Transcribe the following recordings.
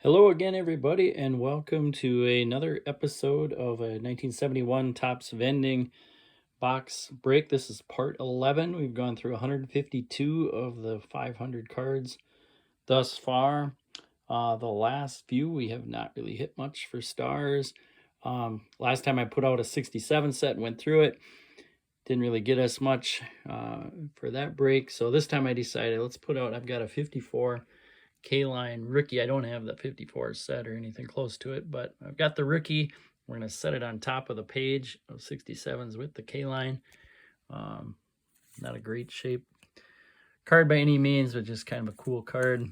Hello again, everybody, and welcome to another episode of a 1971 Topps Vending box break. This is part 11. We've gone through 152 of the 500 cards thus far. The last few, we have not really hit much for stars. Last time I put out a 67 set and went through it. Didn't really get us much for that break. So this time I decided, let's put out, I've got a 54 K-line rookie. I don't have the 54 set or anything close to it, but I've got the rookie. We're going to set it on top of the page of 67s with the K-line. Not a great shape card by any means, but just kind of a cool card.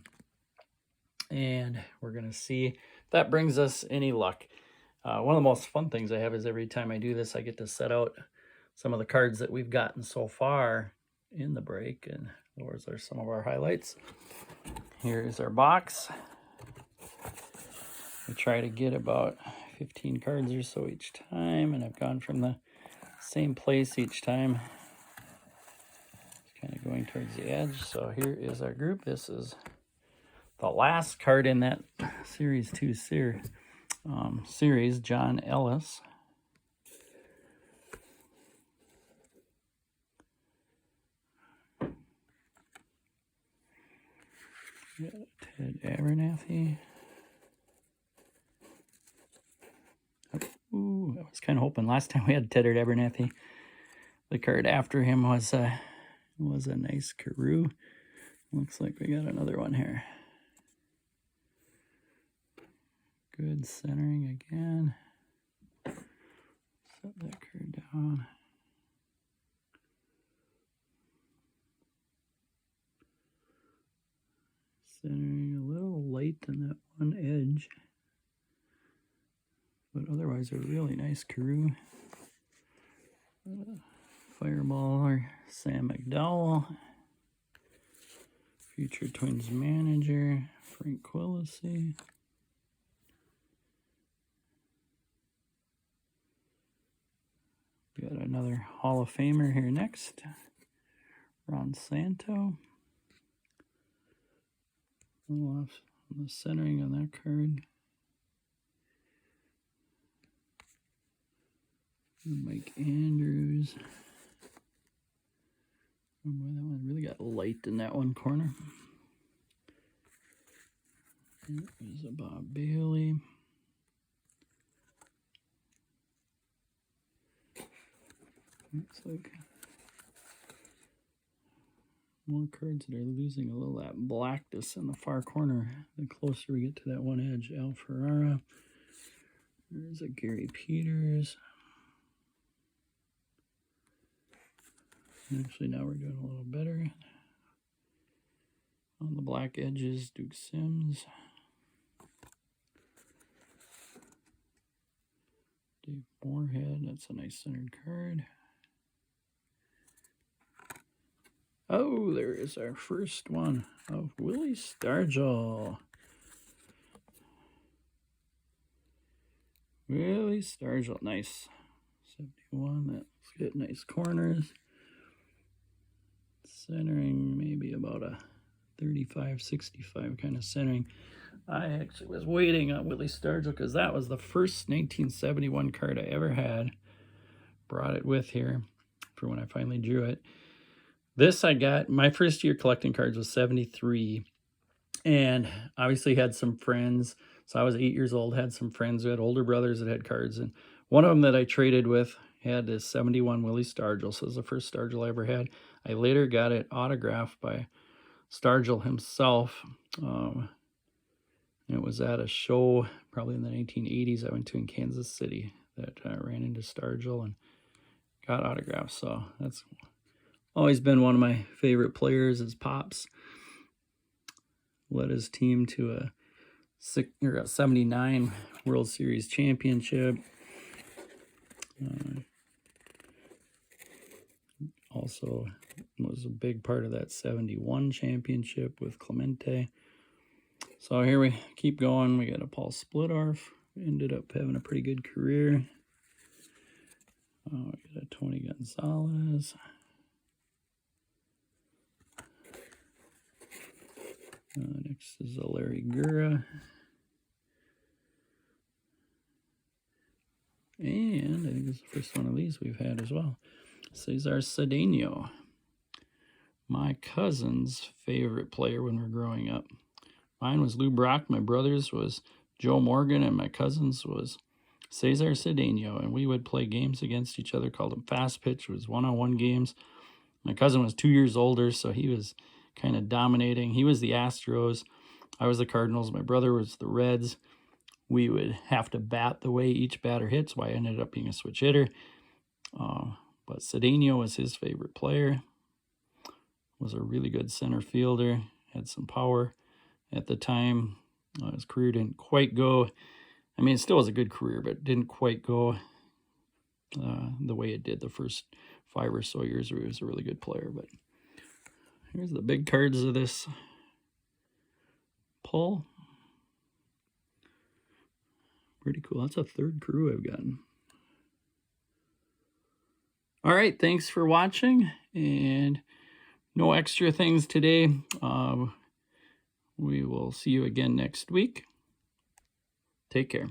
And we're going to see if that brings us any luck. One of the most fun things I have is every time I do this, I get to set out some of the cards that we've gotten so far in the break. And those are some of our highlights. Here is our box. We try to get about 15 cards or so each time, and I've gone from the same place each time. It's kind of going towards the edge. So here is our group. This is the last card in that Series 2 series, John Ellis. Ted Abernathy. Ooh, I was kind of hoping last time we had Ted Abernathy. The card after him was a nice Carew. Looks like we got another one here. Good centering again. Set that card down. Centering a little light in that one edge, but otherwise a really nice Carew. Fireballer, Sam McDowell. Future Twins manager, Frank Quillisi. We got another Hall of Famer here next, Ron Santo. A little off the centering on that card. Mike Andrews. Oh boy, that one really got light in that one corner. There's a Bob Bailey. Looks like more cards that are losing a little of that blackness in the far corner. The closer we get to that one edge, Al Ferrara. There's a Gary Peters. Actually, now we're doing a little better. On the black edges, Duke Sims. Dave Moorhead, that's a nice centered card. Oh, there is our first one of Willie Stargell. Willie Stargell, nice. 71, that's good, nice corners. Centering maybe about a 35, 65 kind of centering. I actually was waiting on Willie Stargell because that was the first 1971 card I ever had. Brought it with here for when I finally drew it. This I got, my first year collecting cards was 73. And obviously had some friends. So I was 8 years old, had some friends who had older brothers that had cards. And one of them that I traded with had this 71 Willie Stargell. So it was the first Stargell I ever had. I later got it autographed by Stargell himself. It was at a show probably in the 1980s I went to in Kansas City that ran into Stargell and got autographs. So that's always been one of my favorite players is Pops. Led his team to a 79 World Series championship. Also was a big part of that 71 championship with Clemente. So here we keep going. We got a Paul Splittorff. Ended up having a pretty good career. We got a Tony Gonzalez. Next is a Larry Gura. Here's the first one of these we've had as well. Cesar Cedeno. My cousin's favorite player when we were growing up. Mine was Lou Brock, my brother's was Joe Morgan, and my cousin's was Cesar Cedeno. And we would play games against each other, called them fast pitch. It was one-on-one games. My cousin was 2 years older, so he was kind of dominating. He was the Astros. I was the Cardinals. My brother was the Reds. We would have to bat the way each batter hits, why I ended up being a switch hitter. But Cedeno was his favorite player. Was a really good center fielder. Had some power at the time. His career didn't quite go. I mean, it still was a good career, but it didn't quite go the way it did the first 5 or so years where he was a really good player. But here's the big cards of this pull. Pretty cool. That's a third crew I've gotten. All right, thanks for watching, and no extra things today. We will see you again next week. Take care.